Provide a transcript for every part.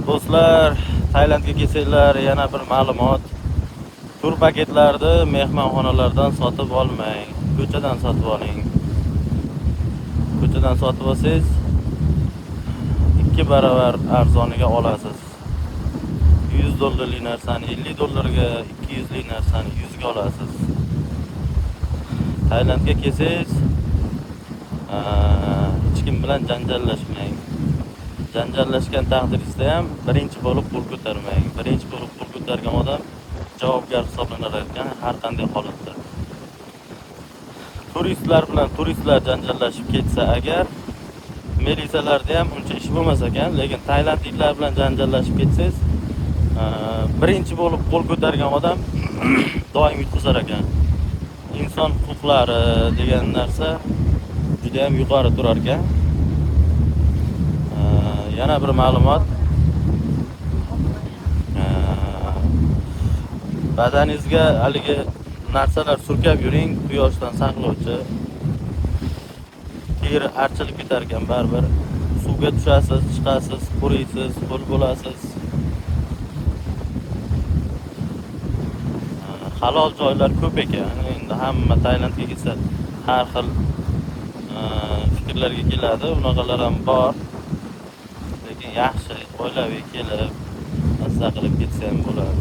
Do'stlar, Tailandga kelsanglar yana bir ma'lumot. Tur paketlarni mehmonxonalardan sotib olmang, ko'chadan sotib oling. Ko'chadan sotib olsangiz 2 barobar arzoniga olasiz. $100lik narsani $50, 200lik narsani 100 ga olasiz. Tailandga kelsangiz hech kim bilan janjallashmang. Janjallashgan taqdiringizda ham birinchi bo'lib qo'l ko'tarmang. Birinchi bo'lib qo'l ko'targan odam javobgar hisoblanar ekan har qanday holatda. Turistlar janjallashib ketsa agar militsiyalarda ham uncha ish bo'lmas ekan, lekin tailandliklar bilan janjallashib ketsangiz, birinchi bo'lib qo'l ko'targan odam doim yutqizar ekan. Inson huquqlari degan narsa juda ham yuqori turar ekan. Yana bir ma'lumot. Badaningizga haligi narsalar surkab yuring, quyoshdan saqlovchi. Teri archilib ketar ekan baribir. Suvga tushasiz, chiqasiz, quriysiz, ho'l bo'lasiz. Halol joylar ko'p ekan. Endi hamma Tailandga kelsa har xil fikrlarga keladi. Unaqalar ham bor. Lekin yaxshi oilaviy kelib, mazza qilib ketsa ham bo'ladi.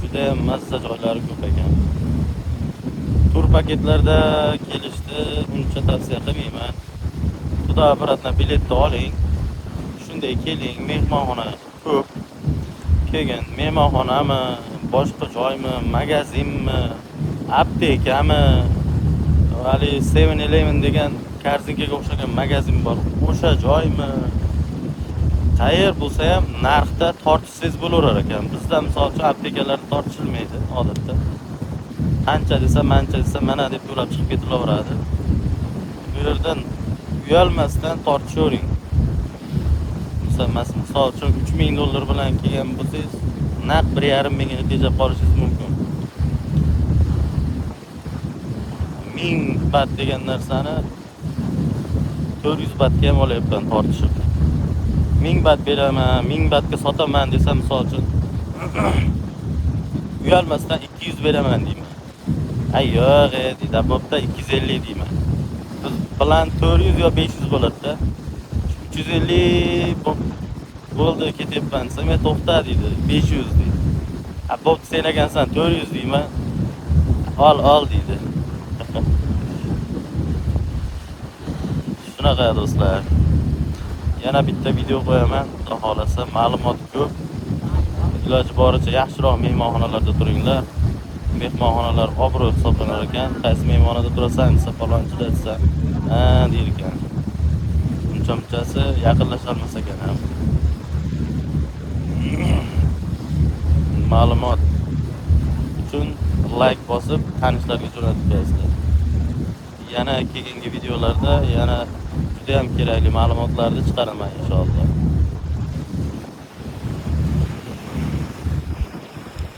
Juda ham mazza joylari ko'p ekan. Tur paketlarda kelishni uncha tavsiya qilmayman. Xudo biratna biletni oling. Shunday keling, mehmonxona ko'p. Keyin mehmonxonami, boshqa joymi, magazinmi, aptekami, hali 7-Eleven degan karzinkaga o'xshagan magazin bor. O'sha joymi? Qayer bo'lsa ham narxda tortishsiz bo'laverar ekan. Bizda misol uchun aptekalar tortishilmaydi odatda. Qancha desa, mancha desa, mana deb yo'lab chiqib ketilaveradi. Bu yerdan uyalmasdan tortishavering. Misol uchun $3000 bilan kelgan bo'lsangiz, naq 1,5 mingga tejab qolishingiz mumkin. 1000 baht degan narsani 400 bahtga ham olyapman tortishib. 1000 baht beraman, 1000 bahtga sotaman desam, misol uchun uyalmasdan 200 beraman deyman. Ay yo'q, deydi, bo'pti 250 deyman. Biz plan 400 yo 500 bo'ladi-da. 350 bo'ldi ketyapman desam, men to'xta deydi, 500 deydi. Bo'pti sen ekansan 400 deyman. Ol deydi. Shunaqa do'stlar. Yana bitta video qo'yaman, xudo xolasa, ma'lumot ko'p. Iloji boricha yaxshiroq mehmonxonalarda turinglar. Mehmonxonalar obro' hisoblanar ekan. Qaysi mehmonxonada turasan desa, falonchida desa, deyir ekan. Uncha-munchasi yaqinlasha olmas ekan ham. Ma'lumot uchun like bosib, tanishlarga jo'natib qo'yasizlar. Yana keyingi videolarda yana juda ham kerakli ma'lumotlarni chiqaraman inshaalloh.